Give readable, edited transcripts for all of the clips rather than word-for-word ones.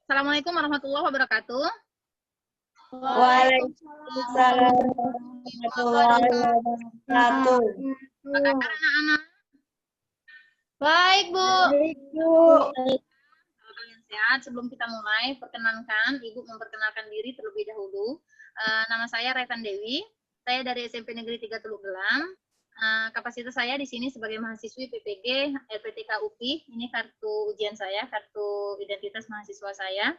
Assalamualaikum warahmatullahi wabarakatuh. Waalaikumsalam warahmatullahi wabarakatuh. Apa kabar anak-anak? Baik, Bu. Baik, Bu. Kalau kalian sehat, sebelum kita mulai, perkenankan, Ibu memperkenalkan diri terlebih dahulu. Nama saya Revan Dewi, saya dari SMP Negeri 3 Teluk Gelam. Kapasitas saya di sini sebagai mahasiswi PPG LPTK UPI. Ini kartu ujian saya, kartu identitas mahasiswa saya.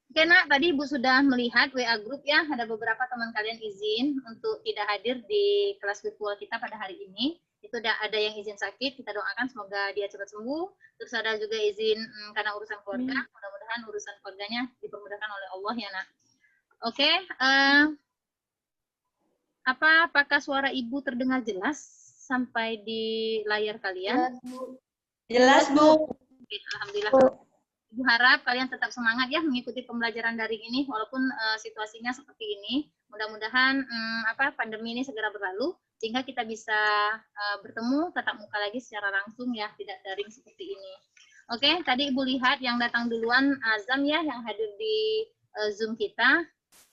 Oke nak, tadi Ibu sudah melihat WA group ya, ada beberapa teman kalian izin untuk tidak hadir di kelas virtual kita pada hari ini. Itu ada yang izin sakit, kita doakan semoga dia cepat sembuh. Terus ada juga izin karena urusan keluarga, mudah-mudahan urusan keluarganya dipermudahkan oleh Allah ya nak. Oke, apakah suara Ibu terdengar jelas sampai di layar kalian? Jelas, Bu. Oke, alhamdulillah. Ibu harap kalian tetap semangat ya mengikuti pembelajaran daring ini walaupun situasinya seperti ini. Mudah-mudahan pandemi ini segera berlalu sehingga kita bisa bertemu tatap muka lagi secara langsung ya, tidak daring seperti ini. Oke, tadi Ibu lihat yang datang duluan Azam ya yang hadir di Zoom kita.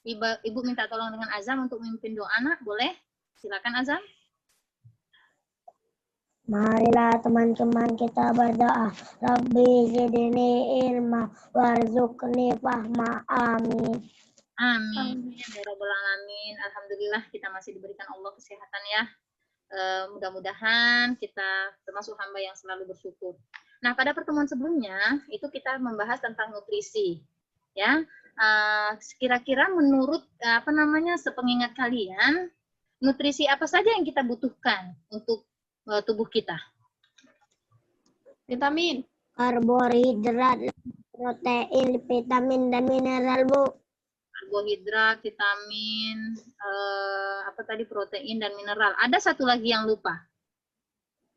Ibu minta tolong dengan Azam untuk memimpin doa anak, boleh? Silakan Azam. Marilah teman-teman kita berdoa. Rabbi zidni ilma warzuqni fahma. Amin. Amin. Ya Rabbal Alamin. Alhamdulillah kita masih diberikan Allah kesehatan ya. Mudah-mudahan kita termasuk hamba yang selalu bersyukur. Nah, pada pertemuan sebelumnya itu kita membahas tentang nutrisi. Ya. Kira-kira menurut sepengingat kalian, nutrisi apa saja yang kita butuhkan untuk tubuh kita? Vitamin. Karbohidrat, protein, vitamin, dan mineral, Bu. Karbohidrat, vitamin, protein dan mineral. Ada satu lagi yang lupa.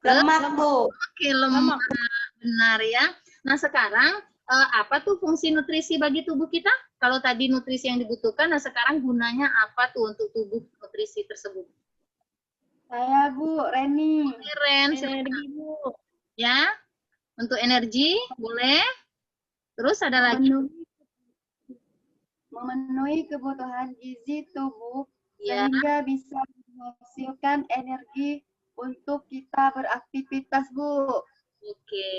Lemak, Bu. Oke, lemak. Benar ya. Nah, sekarang apa tuh fungsi nutrisi bagi tubuh kita? Kalau tadi nutrisi yang dibutuhkan, nah sekarang gunanya apa tuh untuk tubuh nutrisi tersebut? Saya, Bu, Reni. Ren, Energi, Bu. Ya, untuk energi, boleh. Terus ada lagi? Memenuhi kebutuhan gizi tubuh, Ya. sehingga bisa menghasilkan energi untuk kita beraktivitas, Bu. Oke.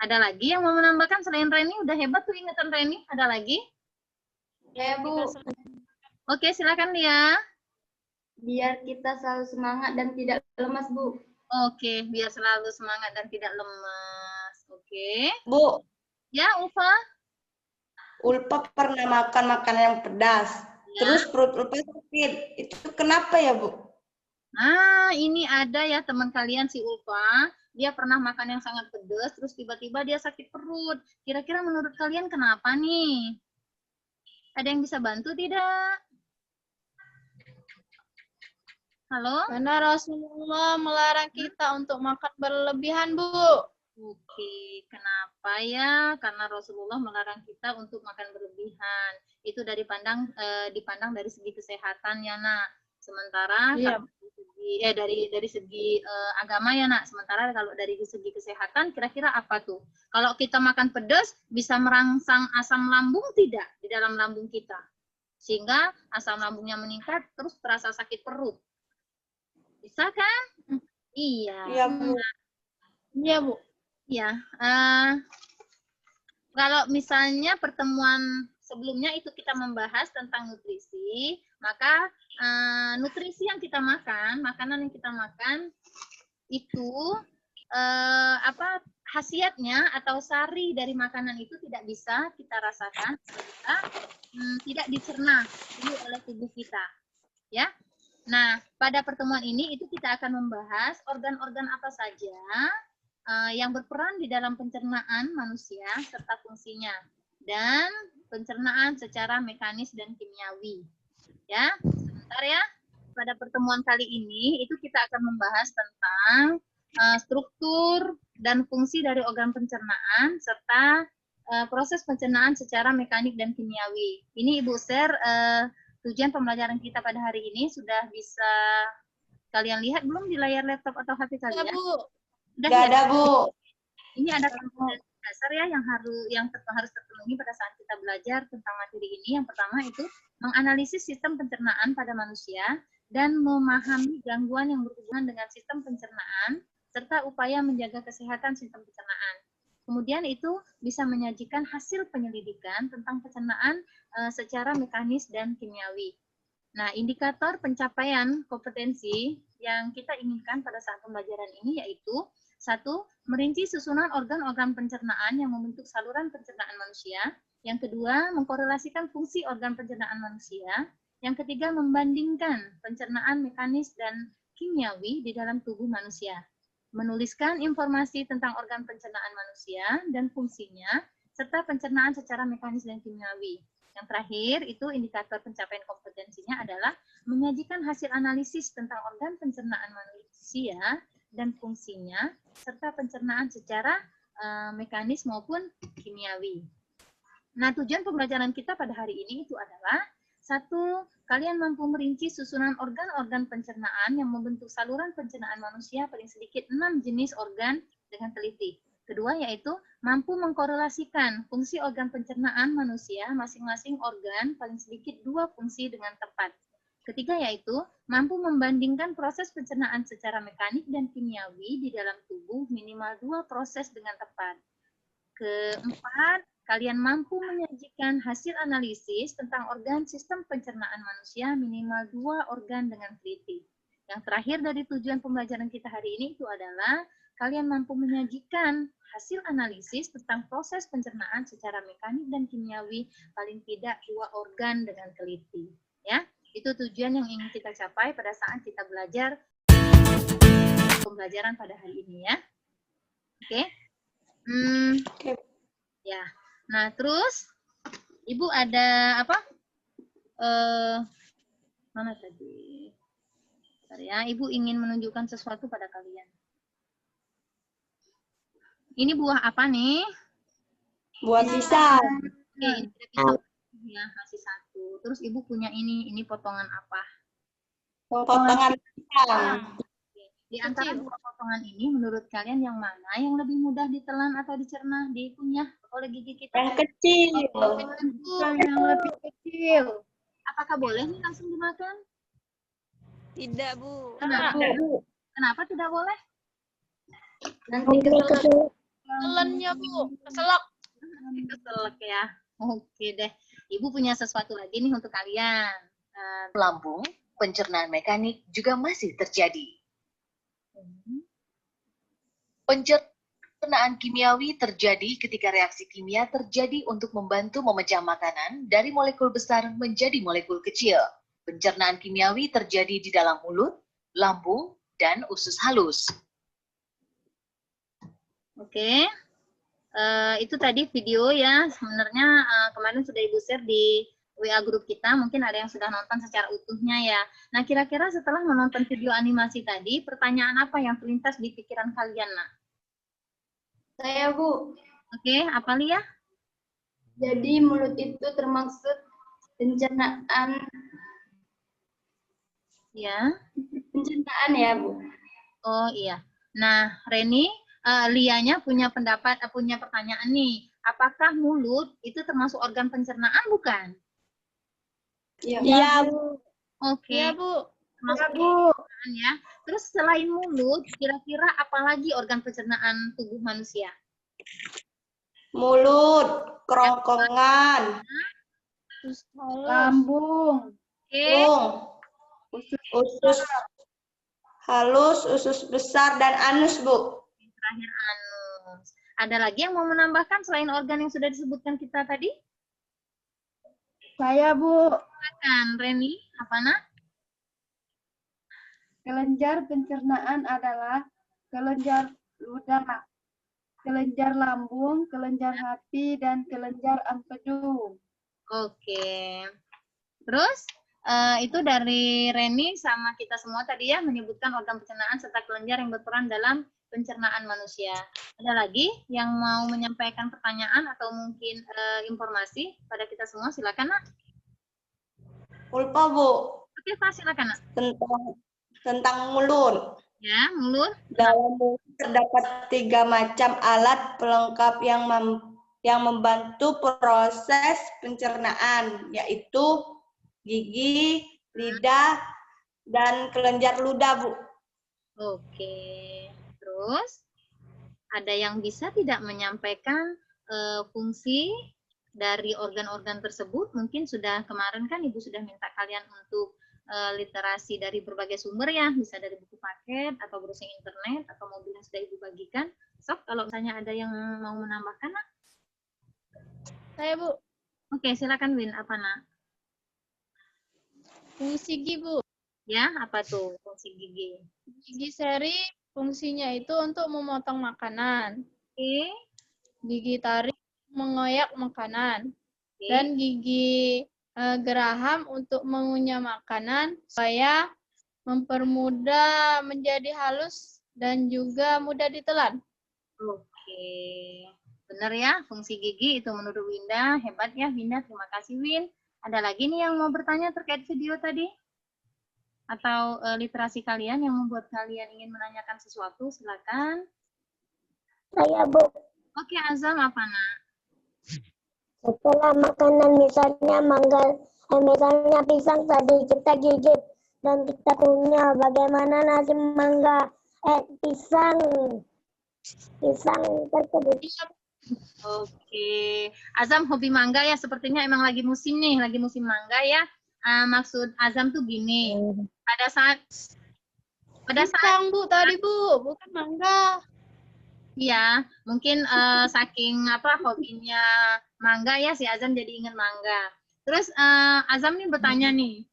Ada lagi yang mau menambahkan selain Reni? Udah hebat tuh ingatan Reni. Ada lagi? Ya, Bu. Oke, silakan Lia. Biar kita selalu semangat dan tidak lemas, Bu. Oke, biar selalu semangat dan tidak lemas. Oke. Bu, Ya, Ulfa. Ulfa pernah makan makanan yang pedas. Ya. Terus perut Ulfa sakit. Itu kenapa ya, Bu? Nah, ini ada ya teman kalian si Ulfa. Dia pernah makan yang sangat pedas, terus tiba-tiba dia sakit perut. Kira-kira menurut kalian kenapa nih? Ada yang bisa bantu tidak? Halo? Karena Rasulullah melarang kita untuk makan berlebihan, Bu. Oke, kenapa ya? Karena Rasulullah melarang kita untuk makan berlebihan. Itu dipandang dari segi kesehatan ya, Nak. Sementara dari segi agama ya, Nak. Sementara kalau dari segi kesehatan kira-kira apa tuh? Kalau kita makan pedas bisa merangsang asam lambung tidak di dalam lambung kita? Sehingga asam lambungnya meningkat terus terasa sakit perut. Bisa kan? Iya. Iya, Bu. Iya, Bu. Ya, kalau misalnya pertemuan sebelumnya itu kita membahas tentang nutrisi, maka nutrisi yang kita makan, makanan yang kita makan itu khasiatnya atau sari dari makanan itu tidak bisa kita rasakan jika tidak dicerna dulu oleh tubuh kita, ya. Nah, pada pertemuan ini itu kita akan membahas organ-organ apa saja yang berperan di dalam pencernaan manusia serta fungsinya dan pencernaan secara mekanis dan kimiawi. Ya, sebentar ya. Pada pertemuan kali ini itu kita akan membahas tentang struktur dan fungsi dari organ pencernaan serta proses pencernaan secara mekanik dan kimiawi. Ini Ibu share tujuan pembelajaran kita pada hari ini. Sudah bisa kalian lihat belum di layar laptop atau HP kalian? Ya, Bu. Udah Nggak ya? ada, Bu. Ini ada dasar ya yang harus terpenuhi pada saat kita belajar tentang materi ini. Yang pertama itu menganalisis sistem pencernaan pada manusia dan memahami gangguan yang berhubungan dengan sistem pencernaan serta upaya menjaga kesehatan sistem pencernaan. Kemudian itu bisa menyajikan hasil penyelidikan tentang pencernaan secara mekanis dan kimiawi. Nah, indikator pencapaian kompetensi yang kita inginkan pada saat pembelajaran ini yaitu 1. Merinci susunan organ-organ pencernaan yang membentuk saluran pencernaan manusia. Yang kedua, mengkorelasikan fungsi organ pencernaan manusia. Yang ketiga, membandingkan pencernaan mekanis dan kimiawi di dalam tubuh manusia. Menuliskan informasi tentang organ pencernaan manusia dan fungsinya, serta pencernaan secara mekanis dan kimiawi. Yang terakhir, itu indikator pencapaian kompetensinya adalah menyajikan hasil analisis tentang organ pencernaan manusia dan fungsinya, serta pencernaan secara mekanis maupun kimiawi. Nah, tujuan pembelajaran kita pada hari ini itu adalah 1. Kalian mampu merinci susunan organ-organ pencernaan yang membentuk saluran pencernaan manusia paling sedikit 6 jenis organ dengan teliti. Kedua yaitu mampu mengkorelasikan fungsi organ pencernaan manusia masing-masing organ paling sedikit 2 fungsi dengan tepat. Ketiga yaitu mampu membandingkan proses pencernaan secara mekanik dan kimiawi di dalam tubuh minimal 2 proses dengan tepat. Keempat, kalian mampu menyajikan hasil analisis tentang organ sistem pencernaan manusia minimal 2 organ dengan teliti. Yang terakhir dari tujuan pembelajaran kita hari ini itu adalah kalian mampu menyajikan hasil analisis tentang proses pencernaan secara mekanik dan kimiawi paling tidak 2 organ dengan teliti. Ya, itu tujuan yang ingin kita capai pada saat kita belajar pembelajaran pada hari ini ya. Oke. Ya. Nah, terus Ibu ada apa? Mana tadi? Bentar ya, Ibu ingin menunjukkan sesuatu pada kalian. Ini buah apa nih? Buat pisang. Oke, ini ada pisang ya, kasih 1. Terus Ibu punya ini potongan apa? Potongan pisang. Oke. Di antara 2 potongan ini, menurut kalian yang mana yang lebih mudah ditelan atau dicerna, dikunyah oleh gigi kita? Yang kecil. Yang lebih kecil. Apakah boleh nih langsung dimakan? Tidak, Bu. Kenapa tidak boleh? Nanti keselak. Telennya, Bu. Keselak. Keselak ya. Oke deh. Ibu punya sesuatu lagi nih untuk kalian. Lambung, pencernaan mekanik juga masih terjadi. Pencernaan kimiawi terjadi ketika reaksi kimia terjadi untuk membantu memecah makanan dari molekul besar menjadi molekul kecil. Pencernaan kimiawi terjadi di dalam mulut, lambung, dan usus halus. Oke. Itu tadi video ya. Sebenarnya kemarin sudah Ibu share di WA grup kita. Mungkin ada yang sudah nonton secara utuhnya ya. Nah, kira-kira setelah menonton video animasi tadi, pertanyaan apa yang terlintas di pikiran kalian, nak? Saya, Bu. Oke, apa Lia? Jadi mulut itu termaksud pencernaan Ya. ya, Bu. Oh iya. Nah, Reni, Lianya punya pertanyaan nih. Apakah mulut itu termasuk organ pencernaan bukan? Iya, Bu. Oke. Iya, Bu. Termasuk pencernaan ya. Terus selain mulut, kira-kira apa lagi organ pencernaan tubuh manusia? Mulut, kerongkongan, Lambung. Oke. usus halus, usus besar, dan anus, Bu. Terakhir anus. Ada lagi yang mau menambahkan selain organ yang sudah disebutkan kita tadi? Saya, Bu. Silakan, Reni. Apa nak? Kelenjar pencernaan adalah kelenjar ludah, kelenjar lambung, kelenjar hati, dan kelenjar empedu. Oke. Terus itu dari Reni sama kita semua tadi ya menyebutkan organ pencernaan serta kelenjar yang berperan dalam pencernaan manusia. Ada lagi yang mau menyampaikan pertanyaan atau mungkin informasi pada kita semua? Silakan, nak. Ulpa, Bu. Oke, Pak, silakan, nak. Tentang mulut. Ya, mulut. Dalam mulut terdapat 3 macam alat pelengkap yang membantu proses pencernaan, yaitu gigi, lidah, dan kelenjar ludah, Bu. Oke. Terus, ada yang bisa tidak menyampaikan fungsi dari organ-organ tersebut? Mungkin sudah kemarin kan Ibu sudah minta kalian untuk literasi dari berbagai sumber ya, bisa dari buku paket atau browsing internet atau mobil yang sudah Ibu bagikan. Sok, kalau misalnya ada yang mau menambahkan, Nak. Saya, Bu. Oke, silakan Win, apa Nak? Fungsi gigi, Bu. Ya, apa tuh fungsi gigi? Gigi seri fungsinya itu untuk memotong makanan. Oke, Gigi taring mengoyak makanan. oke. Dan gigi geraham untuk mengunyah makanan supaya mempermudah menjadi halus dan juga mudah ditelan. Oke, benar ya, fungsi gigi itu menurut Winda, hebat ya Winda, terima kasih Win. Ada lagi nih yang mau bertanya terkait video tadi? Atau literasi kalian yang membuat kalian ingin menanyakan sesuatu, silakan. Saya, Bu. Oke, Azam apa Nak? Setelah makanan misalnya misalnya pisang tadi kita gigit dan kita kunyah, bagaimana nasi mangga, pisang tersebut. Oke, Azam hobi mangga ya, sepertinya emang lagi musim nih, lagi musim mangga ya. Maksud Azam tuh gini, pada saat Pisang, Bu, tadi, Bu. Bukan mangga. iya, mungkin saking hobinya mangga ya si Azam jadi ingat mangga. Terus Azam nih bertanya nih,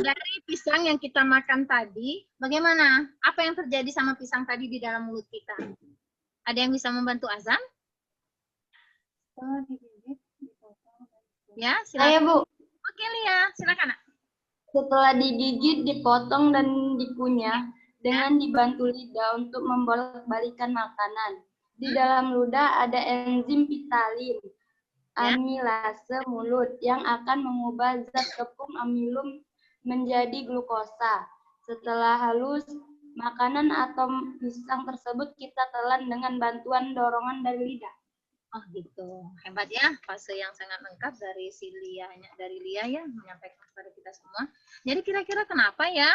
dari pisang yang kita makan tadi, bagaimana? Apa yang terjadi sama pisang tadi di dalam mulut kita? Ada yang bisa membantu Azam? Ya, Saya, silakan. Bu. Oke, Lia, silakan. Nak. Setelah digigit, dipotong, dan dikunyah, dengan dibantu lidah untuk membolak-balikan makanan. Di dalam ludah ada enzim pitalin, amilase mulut, yang akan mengubah zat tepung amilum menjadi glukosa. Setelah halus, makanan atau pisang tersebut kita telan dengan bantuan dorongan dari lidah. Oh gitu, hebat ya, fase yang sangat lengkap dari Lia ya, menyampaikan kepada kita semua. Jadi kira-kira kenapa ya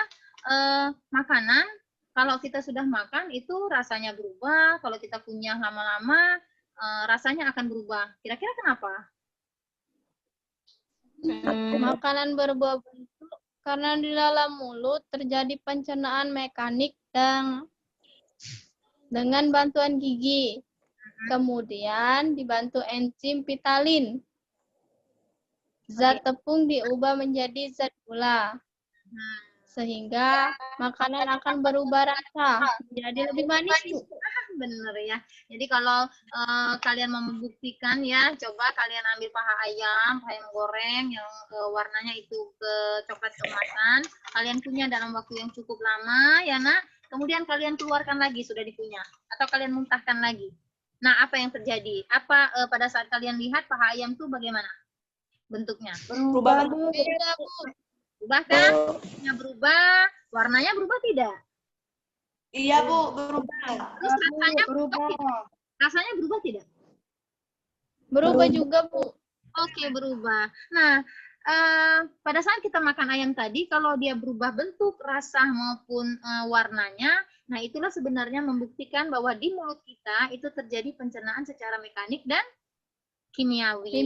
makanan kalau kita sudah makan itu rasanya berubah, kalau kita kunyah lama-lama rasanya akan berubah. Kira-kira kenapa? Makanan berbuah bentuk karena di dalam mulut terjadi pencernaan mekanik dan dengan bantuan gigi. Kemudian dibantu enzim pitalin. Zat tepung diubah menjadi zat gula. Sehingga makanan akan berubah rasa menjadi lebih manis. Bener ya. Jadi kalau kalian mau membuktikan ya, coba kalian ambil paha ayam goreng yang warnanya itu coklat keemasan. Kalian kunyah dalam waktu yang cukup lama ya Nak. Kemudian kalian keluarkan lagi sudah dikunyah. Atau kalian muntahkan lagi. Nah, apa yang terjadi? Apa pada saat kalian lihat paha ayam itu bagaimana bentuknya? Berubah. Berubah kan? Bentuknya berubah, warnanya berubah tidak? Iya, Bu, berubah. Terus rasanya berubah tidak? Rasanya berubah tidak? Berubah juga, Bu. Oke, berubah. Nah, pada saat kita makan ayam tadi, kalau dia berubah bentuk, rasa maupun warnanya, nah itulah sebenarnya membuktikan bahwa di mulut kita itu terjadi pencernaan secara mekanik dan kimiawi.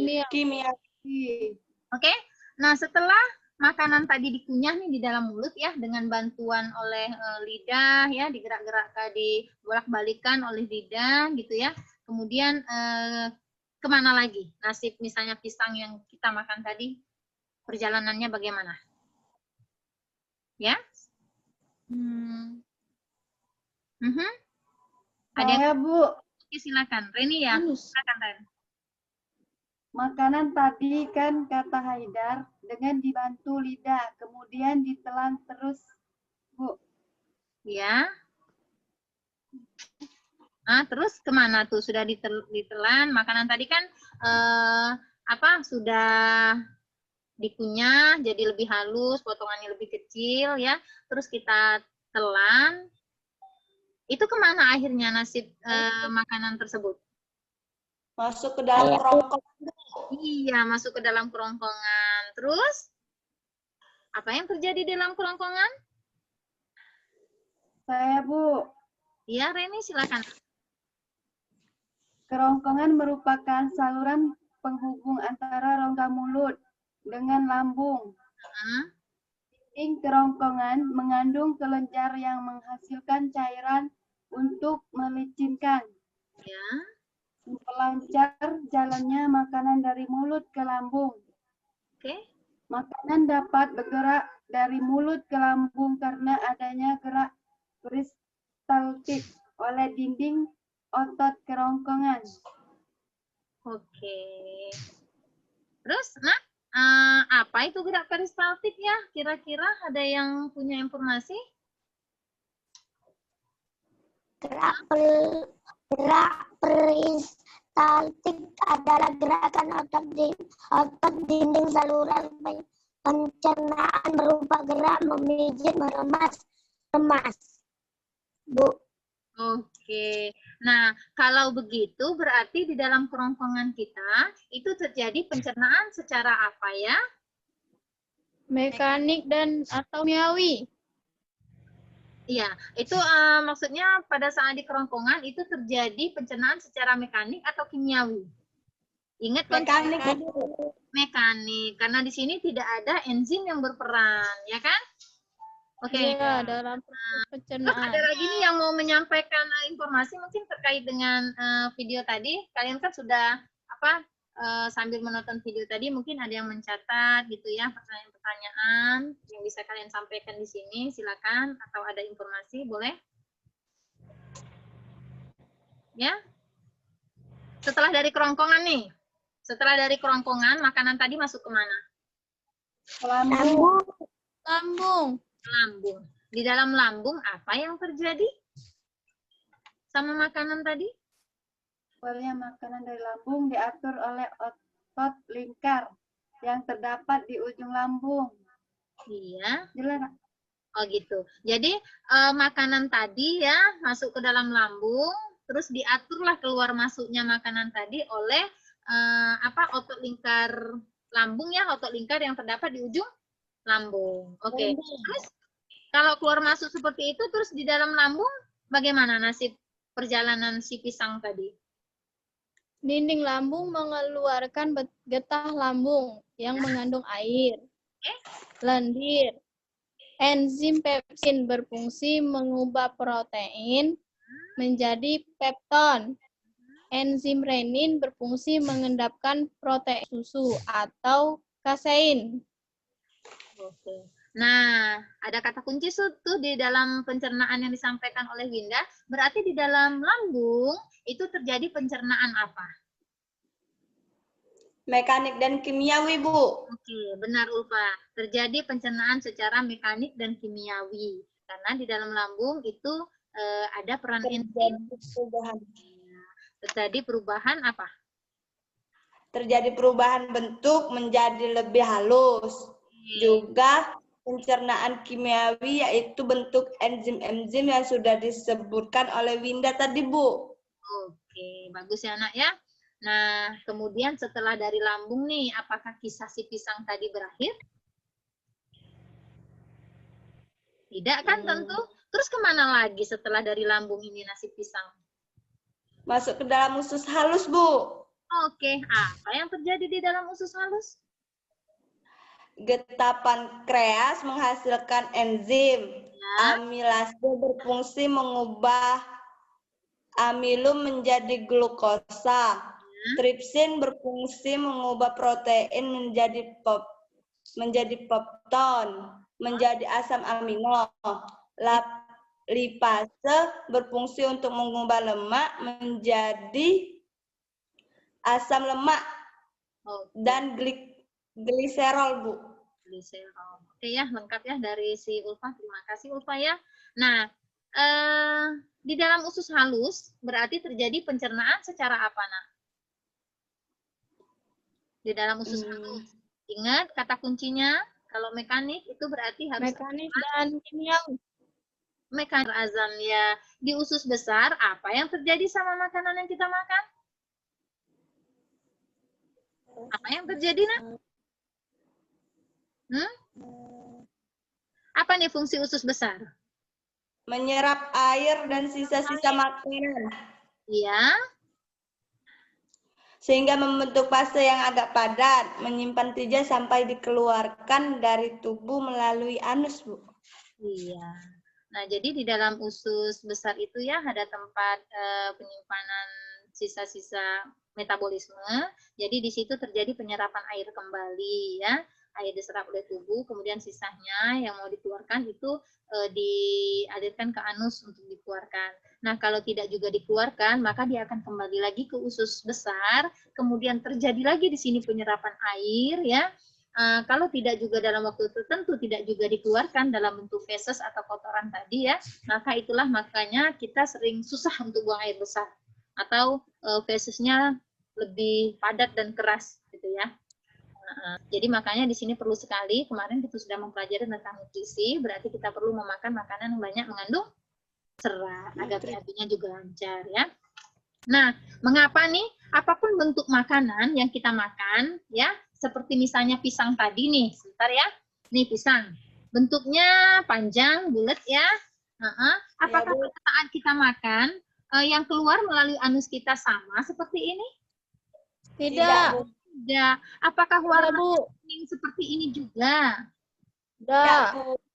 Oke, nah setelah makanan tadi dikunyah nih di dalam mulut ya, dengan bantuan oleh lidah ya, digerak-gerakkan, dibolak-balikan oleh lidah gitu ya. Kemudian kemana lagi? Nasib misalnya pisang yang kita makan tadi, perjalanannya bagaimana? Ya? Ada yang... Bu. Oke, silakan. Reni ya, silakan Ren. Makanan tadi kan kata Haidar dengan dibantu lidah, kemudian ditelan terus, Bu. Ya. Nah, terus kemana tuh? Sudah ditelan makanan tadi kan sudah dikunyah jadi lebih halus, potongannya lebih kecil ya. Terus kita telan. Itu kemana akhirnya nasib makanan tersebut? Masuk ke dalam kerongkongan. Iya, masuk ke dalam kerongkongan. Terus apa yang terjadi di dalam kerongkongan? Saya, Bu. Iya, Reni silakan. Kerongkongan merupakan saluran penghubung antara rongga mulut dengan lambung. Dinding kerongkongan mengandung kelenjar yang menghasilkan cairan untuk melicinkan. Ya. Memperlancar jalannya makanan dari mulut ke lambung. Oke. Makanan dapat bergerak dari mulut ke lambung karena adanya gerak peristaltik oleh dinding otot kerongkongan. Oke. Terus, apa itu gerak peristaltik ya? Kira-kira ada yang punya informasi? Gerak peristaltik adalah gerakan otot dinding saluran pencernaan berupa gerak memijit, meremas. Bu. Oke. Nah, kalau begitu berarti di dalam kerongkongan kita itu terjadi pencernaan secara apa ya? Mekanik dan atau kimiawi. Iya, itu maksudnya pada saat di kerongkongan itu terjadi pencernaan secara mekanik atau kimiawi? Ingat Mekanik. mekanik, karena di sini tidak ada enzim yang berperan, ya kan? Oke. Iya, dalam proses Terus pencernaan. ada lagi nih yang mau menyampaikan informasi mungkin terkait dengan video tadi. Kalian kan sudah sambil menonton video tadi mungkin ada yang mencatat gitu ya pertanyaan-pertanyaan yang bisa kalian sampaikan di sini. Silakan, atau ada informasi boleh? Ya. Setelah dari kerongkongan nih. Setelah dari kerongkongan makanan tadi masuk ke mana? Lambung. Lambung. Lambung. Di dalam lambung apa yang terjadi sama makanan tadi? Awalnya makanan dari lambung diatur oleh otot lingkar yang terdapat di ujung lambung. Iya. Jelas? Oh gitu. Jadi makanan tadi ya masuk ke dalam lambung, terus diaturlah keluar masuknya makanan tadi oleh otot lingkar lambung ya, otot lingkar yang terdapat di ujung lambung. Oke. Terus kalau keluar masuk seperti itu, terus di dalam lambung bagaimana nasib perjalanan si pisang tadi? Dinding lambung mengeluarkan getah lambung yang mengandung air, lendir. Enzim pepsin berfungsi mengubah protein menjadi pepton. Enzim renin berfungsi mengendapkan protein susu atau kasein. Oke. Nah, ada kata kunci tuh di dalam pencernaan yang disampaikan oleh Winda. Berarti di dalam lambung itu terjadi pencernaan apa? Mekanik dan kimiawi, Bu. Oke, benar Ulfa. Terjadi pencernaan secara mekanik dan kimiawi. Karena di dalam lambung itu ada peran enzim. Terjadi perubahan apa? Terjadi perubahan bentuk menjadi lebih halus. Juga pencernaan kimiawi yaitu bentuk enzim-enzim yang sudah disebutkan oleh Winda tadi, Bu. Oke, bagus ya anak ya. Nah, kemudian setelah dari lambung nih, apakah kisah si pisang tadi berakhir? Tidak kan tentu. Terus kemana lagi setelah dari lambung ini nasib pisang? Masuk ke dalam usus halus, Bu. Oke, apa yang terjadi di dalam usus halus? Getah pankreas menghasilkan enzim. Amilase berfungsi mengubah amilum menjadi glukosa. Tripsin berfungsi mengubah protein menjadi pepton, menjadi asam amino. Lipase berfungsi untuk mengubah lemak menjadi asam lemak dan gliserol, Bu. Gliserol. Oke ya, lengkap ya dari si Ulfa. Terima kasih Ulfa ya. Nah, di dalam usus halus berarti terjadi pencernaan secara apa, Nak? Di dalam usus halus. Ingat kata kuncinya, kalau mekanik itu berarti harus Mekanik dan kimiawi. mekanik azam ya. Di usus besar, apa yang terjadi sama makanan yang kita makan? Apa yang terjadi, Nak? Apa nih fungsi usus besar? Menyerap air dan sisa-sisa makanan. Iya, Sehingga membentuk fase yang agak padat, menyimpan tija sampai dikeluarkan dari tubuh melalui anus, Bu. iya. Nah, jadi di dalam usus besar itu ya ada tempat penyimpanan sisa-sisa metabolisme. Jadi di situ terjadi penyerapan air kembali ya. Air diserap oleh tubuh, kemudian sisanya yang mau dikeluarkan itu dialirkan ke anus untuk dikeluarkan. Nah, kalau tidak juga dikeluarkan, maka dia akan kembali lagi ke usus besar, kemudian terjadi lagi di sini penyerapan air ya. Kalau tidak juga dalam waktu tertentu tidak juga dikeluarkan dalam bentuk feses atau kotoran tadi ya, maka itulah makanya kita sering susah untuk buang air besar atau fesesnya lebih padat dan keras gitu ya. Jadi makanya di sini perlu sekali, kemarin kita sudah mempelajari tentang nutrisi, berarti kita perlu memakan makanan yang banyak mengandung serat agar BAB-nya juga lancar ya. Nah, mengapa nih apapun bentuk makanan yang kita makan ya, seperti misalnya pisang tadi nih, sebentar ya. Nih pisang. Bentuknya panjang, bulat ya. Apakah pada saat kita makan yang keluar melalui anus kita sama seperti ini? Tidak. Tidak. Apakah warna Bu. kuning seperti ini juga? Tidak.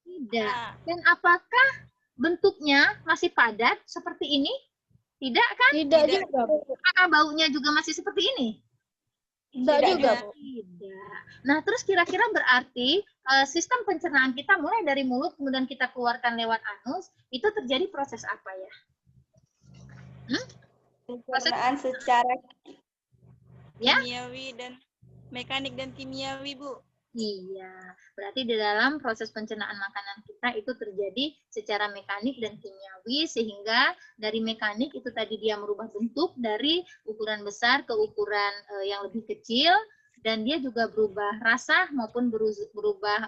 Tidak. Dan apakah bentuknya masih padat seperti ini? Tidak kan? Tidak juga, Bu. Apakah baunya juga masih seperti ini? Tidak juga, Bu. Tidak. Nah, terus kira-kira berarti sistem pencernaan kita mulai dari mulut kemudian kita keluarkan lewat anus, itu terjadi proses apa ya? Pencernaan secara Ya? Kimiawi dan mekanik dan kimiawi, Bu. Iya, berarti di dalam proses pencernaan makanan kita itu terjadi secara mekanik dan kimiawi, sehingga dari mekanik itu tadi dia merubah bentuk dari ukuran besar ke ukuran yang lebih kecil, dan dia juga berubah rasa maupun berubah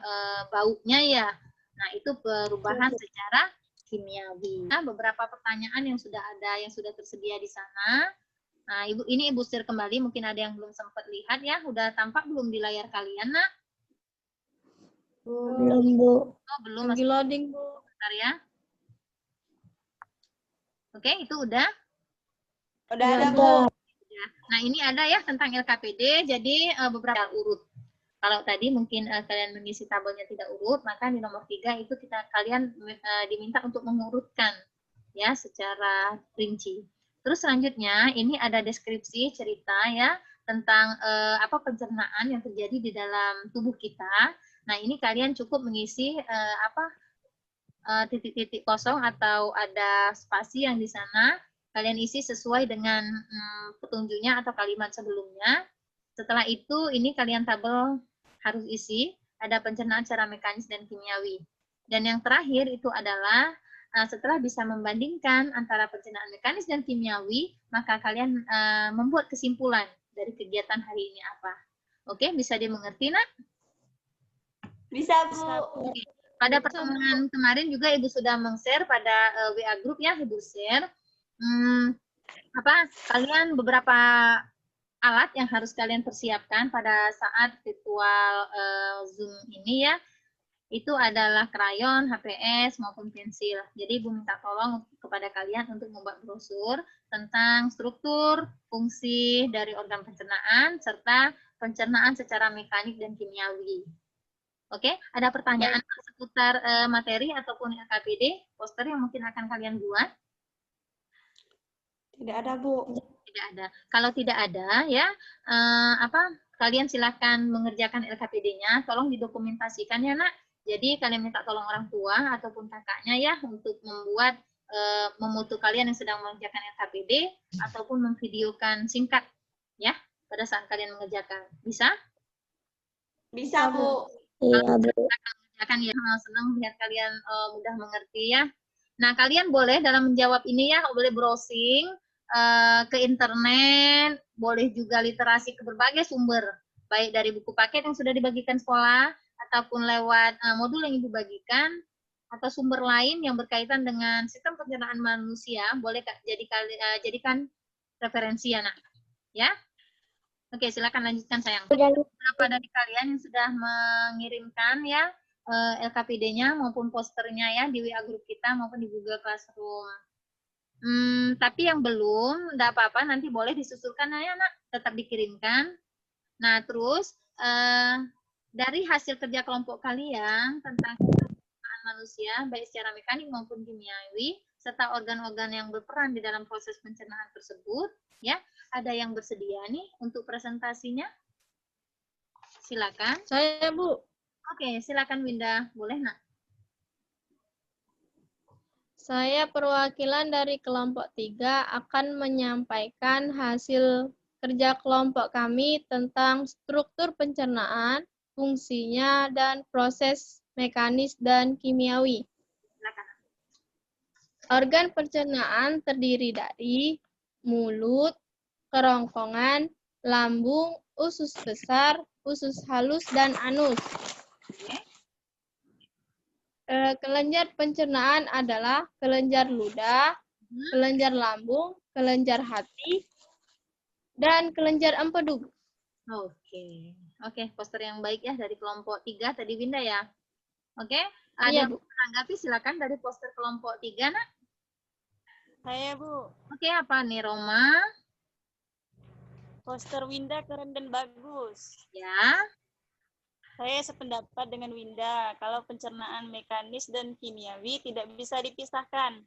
baunya ya. Nah, itu perubahan secara kimiawi. Nah, beberapa pertanyaan yang sudah ada, yang sudah tersedia di sana. Nah, Ibu share kembali, mungkin ada yang belum sempat lihat ya. Udah tampak belum di layar kalian, Nak? Belum, Bu. Oh, belum. Lagi Masih loading, Bu. bentar ya. Oke, itu udah? udah Ya, ada, Bu. Bu. Nah, ini ada ya tentang LKPD, jadi beberapa urut. Kalau tadi mungkin kalian mengisi tabelnya tidak urut, maka di nomor 3 itu kalian diminta untuk mengurutkan ya secara rinci. Terus selanjutnya ini ada deskripsi cerita ya tentang apa pencernaan yang terjadi di dalam tubuh kita. Nah, ini kalian cukup mengisi titik-titik kosong atau ada spasi yang di sana kalian isi sesuai dengan petunjuknya atau kalimat sebelumnya. Setelah itu ini kalian tabel harus isi ada pencernaan secara mekanis dan kimiawi. Dan yang terakhir itu adalah setelah bisa membandingkan antara pencernaan mekanis dan kimiawi, maka kalian membuat kesimpulan dari kegiatan hari ini apa. Oke, bisa dimengerti, Nak? Bisa, Bu. Oke. Pada pertemuan kemarin juga Ibu sudah meng-share pada WA group ya, Ibu share. Kalian beberapa alat yang harus kalian persiapkan pada saat virtual Zoom ini ya. Itu adalah krayon, HPS, maupun pensil. Jadi Ibu minta tolong kepada kalian untuk membuat brosur tentang struktur, fungsi dari organ pencernaan, serta pencernaan secara mekanik dan kimiawi. Oke, ada pertanyaan seputar materi ataupun LKPD, poster yang mungkin akan kalian buat? Tidak ada, Bu. Tidak ada. Kalau tidak ada, ya, kalian silakan mengerjakan LKPD-nya, tolong didokumentasikan ya, Nak. Jadi kalian minta tolong orang tua ataupun kakaknya ya untuk membuat memutu kalian yang sedang mengerjakan LKPD ataupun memvideokan singkat ya pada saat kalian mengerjakan. Bisa? Bisa, Bu. Iya, Bu. Mengerjakan ya. Senang lihat kalian mudah mengerti ya. Nah, kalian boleh dalam menjawab ini ya, boleh browsing ke internet, boleh juga literasi ke berbagai sumber. baik dari buku paket yang sudah dibagikan sekolah, ataupun lewat modul yang Ibu bagikan, atau sumber lain yang berkaitan dengan sistem pencernaan manusia, boleh jadikan referensi ya, Nak. Ya. Oke, silakan lanjutkan sayang. Beberapa dari kalian yang sudah mengirimkan ya LKPD-nya maupun posternya ya di WA grup kita maupun di Google Classroom. Tapi yang belum, enggak apa-apa, nanti boleh disusulkan ya, Nak, tetap dikirimkan. Nah, terus dari hasil kerja kelompok kalian tentang pencernaan manusia, baik secara mekanik maupun kimiawi, serta organ-organ yang berperan di dalam proses pencernaan tersebut, ya, ada yang bersedia nih untuk presentasinya? Silakan. Saya, Bu. Oke, silakan Winda. Boleh, Nak? Saya perwakilan dari kelompok 3 akan menyampaikan hasil kerja kelompok kami tentang struktur pencernaan, fungsinya, dan proses mekanis dan kimiawi. Silakan. Organ pencernaan terdiri dari mulut, kerongkongan, lambung, usus besar, usus halus, dan anus. Kelenjar pencernaan adalah kelenjar ludah, kelenjar lambung, kelenjar hati, dan kelenjar empedu. Oke, poster yang baik ya dari kelompok 3 tadi Winda ya. Oke, ada Iya, yang Bu. menanggapi silakan dari poster kelompok 3, Nak. Saya, Bu. Oke, apa nih Roma? Poster Winda keren dan bagus. Ya. Saya sependapat dengan Winda, kalau pencernaan mekanis dan kimiawi tidak bisa dipisahkan.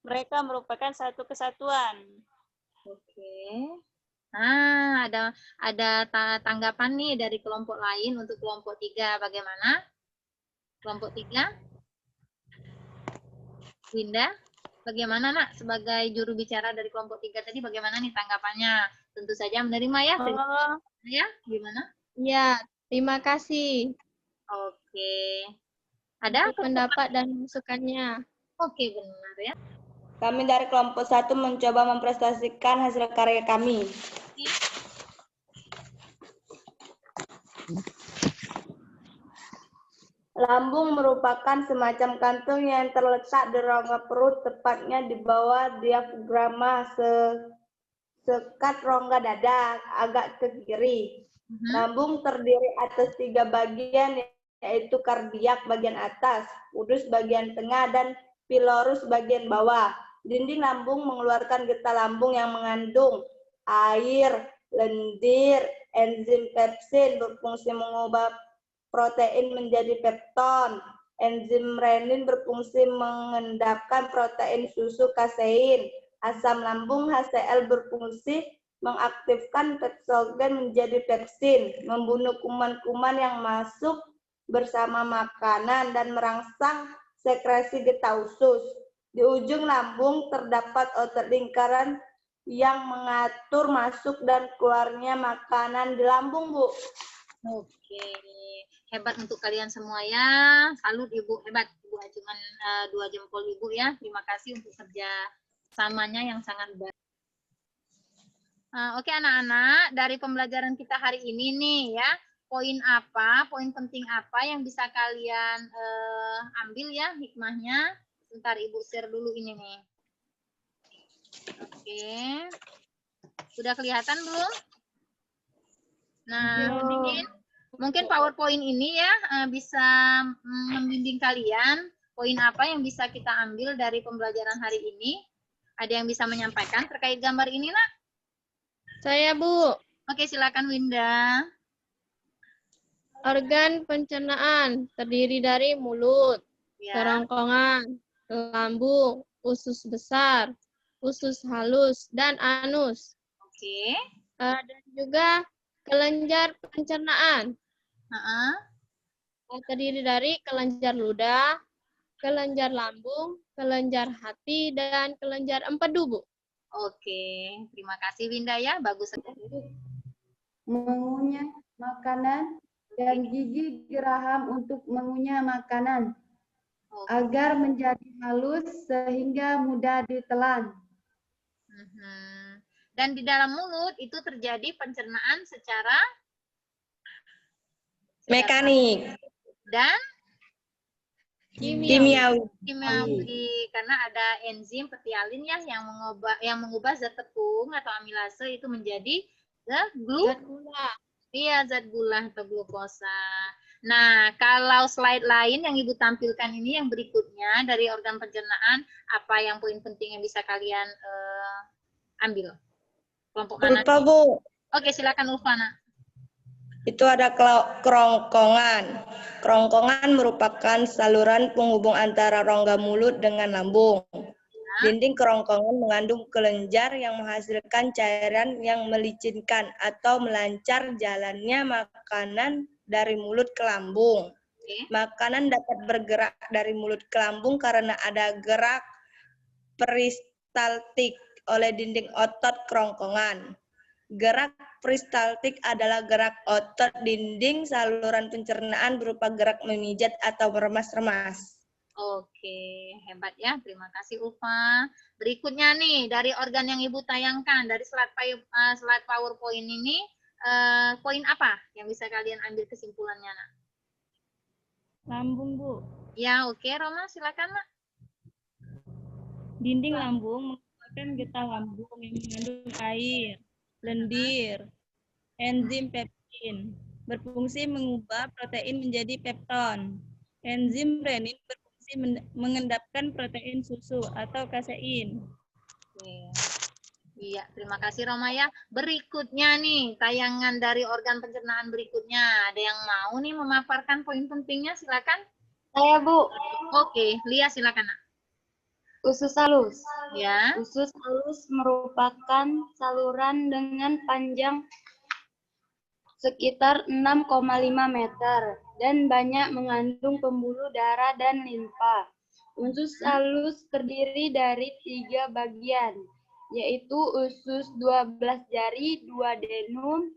Mereka merupakan satu kesatuan. Oke. Nah, ada tanggapan nih dari kelompok lain untuk kelompok 3. Bagaimana? Kelompok 3? Winda, bagaimana, Nak? Sebagai juru bicara dari kelompok 3 tadi, bagaimana nih tanggapannya? Tentu saja menerima ya? Ya, gimana? Ya, terima kasih. Oke. Ada pendapat dan masukannya. Oke, benar ya. Kami dari kelompok 1 mencoba mempresentasikan hasil karya kami. Lambung merupakan semacam kantung yang terletak di rongga perut, tepatnya di bawah diafragma sekat rongga dada, agak ke kiri. Lambung terdiri atas 3 bagian, yaitu kardiak bagian atas, udus bagian tengah, dan pilorus bagian bawah. Dinding lambung mengeluarkan getah lambung yang mengandung air, lendir, enzim pepsin berfungsi mengubah protein menjadi pepton. Enzim renin berfungsi mengendapkan protein susu kasein. Asam lambung HCl berfungsi mengaktifkan pepsogen menjadi pepsin, membunuh kuman-kuman yang masuk bersama makanan dan merangsang sekresi getah usus. Di ujung lambung terdapat otot lingkaran yang mengatur masuk dan keluarnya makanan di lambung, Bu. Oke, hebat untuk kalian semua ya. Salut Ibu, hebat. Ibu cuma 2 jempol Ibu ya. Terima kasih untuk kerja samanya yang sangat baik. Oke anak-anak, dari pembelajaran kita hari ini nih ya, poin penting apa yang bisa kalian ambil ya hikmahnya. Bentar Ibu share dulu ini nih. Oke, sudah kelihatan belum? Nah, mungkin PowerPoint ini ya bisa membimbing kalian poin apa yang bisa kita ambil dari pembelajaran hari ini. Ada yang bisa menyampaikan terkait gambar ini, Nak? Saya, Bu. Oke, silakan Winda. Organ pencernaan terdiri dari mulut, Ya. kerongkongan, lambung, usus besar, usus halus, dan anus. Oke. Dan juga kelenjar pencernaan. Terdiri dari kelenjar ludah, kelenjar lambung, kelenjar hati, dan kelenjar empedu, Bu. Oke, terima kasih Winda ya, bagus sekali. Mengunyah makanan dan gigi geraham untuk mengunyah makanan agar menjadi halus sehingga mudah ditelan. Dan di dalam mulut itu terjadi pencernaan secara Mekanik. Dan Kimiawi. kimiawi, karena ada enzim petialin ya yang mengubah zat tepung atau amilase itu menjadi zat gula. Iya, zat gula atau glukosa. Nah, kalau slide lain yang Ibu tampilkan ini yang berikutnya dari organ pencernaan, apa yang poin penting yang bisa kalian ambil? Kelompok mana? Lupa, Bu. Oke, silakan Ulfana. Itu ada kerongkongan. Kerongkongan merupakan saluran penghubung antara rongga mulut dengan lambung. Dinding kerongkongan mengandung kelenjar yang menghasilkan cairan yang melicinkan atau melancar jalannya makanan dari mulut ke lambung. Makanan dapat bergerak dari mulut ke lambung karena ada gerak peristaltik oleh dinding otot kerongkongan. Gerak peristaltik adalah gerak otot dinding saluran pencernaan berupa gerak memijat atau meremas-remas. Oke, hebat ya. Terima kasih Ulfa. Berikutnya nih, dari organ yang Ibu tayangkan, dari slide PowerPoint ini, poin apa yang bisa kalian ambil kesimpulannya, Nak? Lambung, Bu. Ya, oke, Roma, silakan, Nak. Dinding lambung merupakan getah lambung yang mengandung air, lendir, enzim peptin, berfungsi mengubah protein menjadi pepton. Enzim renin berfungsi mengendapkan protein susu atau kasein. Iya, terima kasih Roma ya. Berikutnya nih, tayangan dari organ pencernaan berikutnya. Ada yang mau nih memaparkan poin pentingnya? Silakan. Saya, Bu. Oke, Lia silakan, Nak. Usus halus. Ya. Usus halus merupakan saluran dengan panjang sekitar 6,5 meter dan banyak mengandung pembuluh darah dan limfa. Usus halus terdiri dari 3 bagian, yaitu usus 12 jari, duodenum,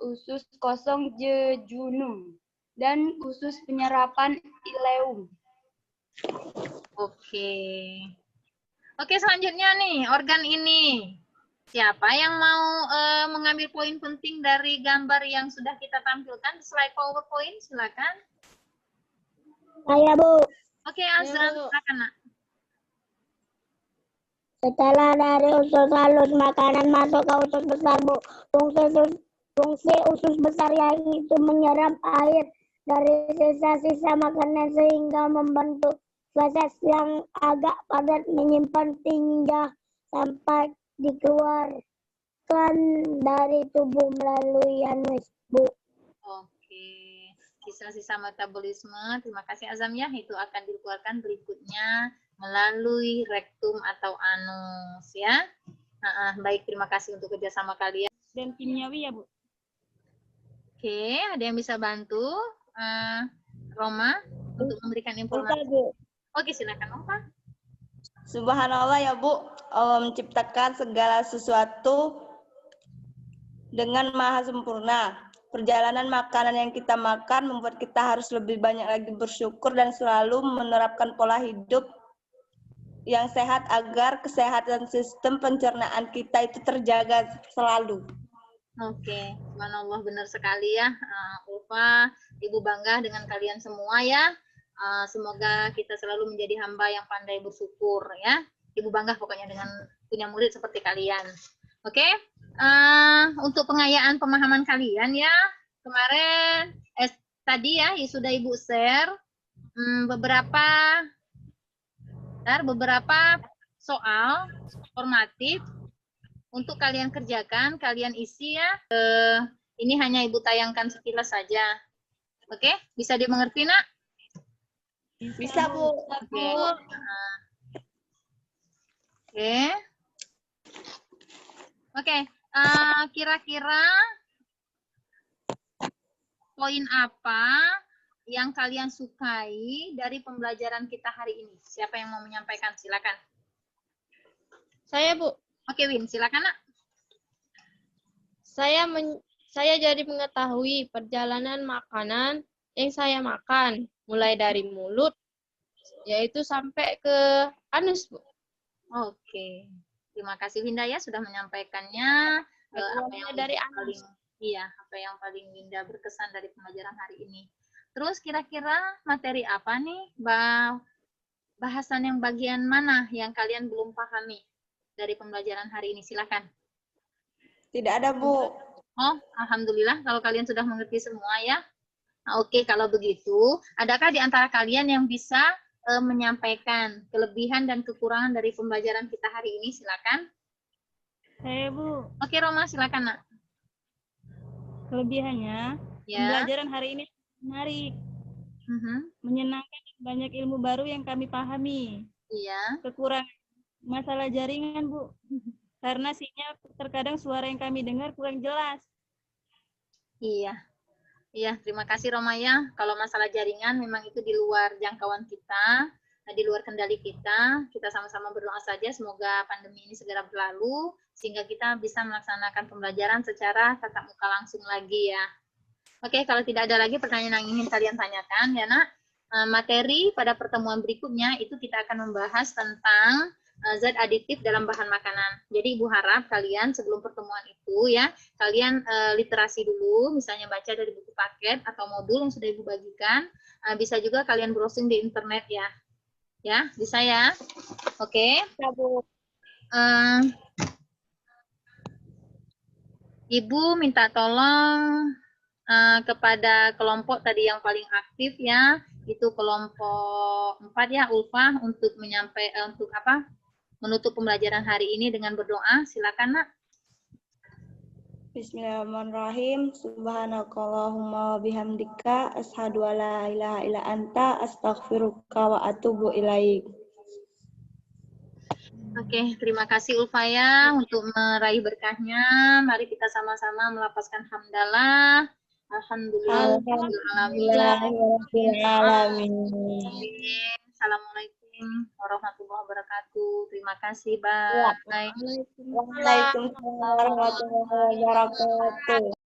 usus kosong jejunum, dan usus penyerapan ileum. Oke, selanjutnya nih, organ ini. Siapa yang mau mengambil poin penting dari gambar yang sudah kita tampilkan di slide PowerPoint? Silakan. Saya, Bu. Oke, Azan, silakan, Nak. Setelah dari usus halus, makanan masuk ke usus besar, Bu. Fungsi usus besar yang itu menyerap air dari sisa-sisa makanan sehingga membentuk feses yang agak padat menyimpan hingga sampai dikeluarkan dari tubuh melalui anus, Bu. Oke, sisa-sisa metabolisme, terima kasih Azam ya, itu akan dikeluarkan berikutnya melalui rektum atau anus ya. Baik, terima kasih untuk kerjasama kalian. Dan kimiawi ya, Bu. Oke, ada yang bisa bantu Roma untuk memberikan informasi? Bu. Oke, silakan Roma. Subhanallah ya Bu, Allah menciptakan segala sesuatu dengan maha sempurna. Perjalanan makanan yang kita makan membuat kita harus lebih banyak lagi bersyukur dan selalu menerapkan pola hidup yang sehat agar kesehatan sistem pencernaan kita itu terjaga selalu. Oke, subhanallah, benar sekali ya. Ulfa, Ibu bangga dengan kalian semua ya. Semoga kita selalu menjadi hamba yang pandai bersyukur ya. Ibu bangga pokoknya dengan punya murid seperti kalian. Oke, untuk pengayaan pemahaman kalian ya. Kemarin tadi ya sudah Ibu share beberapa soal formatif untuk kalian kerjakan, kalian isi ya. Ini hanya Ibu tayangkan sekilas saja. Oke, bisa dimengerti, Nak? Bisa, Bu. Oke. Kira-kira poin apa yang kalian sukai dari pembelajaran kita hari ini? Siapa yang mau menyampaikan? Silakan. Saya, Bu. Oke, Win, silakan, Nak. Saya jadi mengetahui perjalanan makanan yang saya makan, mulai dari mulut, yaitu sampai ke anus, Bu. Oke, terima kasih Winda ya sudah menyampaikannya. Apa yang dari paling Iya, apa yang paling Winda berkesan dari pembelajaran hari ini. Terus kira-kira materi apa nih, bahasan yang bagian mana yang kalian belum pahami dari pembelajaran hari ini? Silakan. Tidak ada, Bu. Oh, alhamdulillah kalau kalian sudah mengerti semua ya. Nah, oke, kalau begitu, adakah di antara kalian yang bisa menyampaikan kelebihan dan kekurangan dari pembelajaran kita hari ini? Silakan. Saya Bu, Oke, Roma, silakan, Nak. kelebihannya Ya. pembelajaran hari ini menarik, menyenangkan, dan banyak ilmu baru yang kami pahami. Iya. Kekurangan masalah jaringan Bu, karena sinyal terkadang suara yang kami dengar kurang jelas. Iya. Iya, terima kasih Roma ya. Kalau masalah jaringan memang itu di luar jangkauan kita, di luar kendali kita. Kita sama-sama berdoa saja semoga pandemi ini segera berlalu sehingga kita bisa melaksanakan pembelajaran secara tatap muka langsung lagi ya. Oke, kalau tidak ada lagi pertanyaan yang ingin kalian tanyakan ya Nak, materi pada pertemuan berikutnya itu kita akan membahas tentang zat aditif dalam bahan makanan. Jadi Ibu harap kalian sebelum pertemuan itu ya, kalian literasi dulu, misalnya baca dari buku paket atau modul yang sudah Ibu bagikan. Bisa juga kalian browsing di internet ya. Ya, bisa ya. Oke. Ibu minta tolong kepada kelompok tadi yang paling aktif ya, itu kelompok 4 ya, Ulfah, untuk menutup pembelajaran hari ini dengan berdoa. Silakan, Nak. Bismillahirrahmanirrahim. Subhanakallahumma wa bihamdika asyhadu an la ilaha illa anta astaghfiruka wa atubu ilaik. Oke, terima kasih Ulfa ya untuk meraih berkahnya. Mari kita sama-sama melapaskan hamdalah. Alhamdulillah. Assalamualaikum warahmatullahi wabarakatuh. Terima kasih, Bye. Waalaikumsalam warahmatullahi wabarakatuh.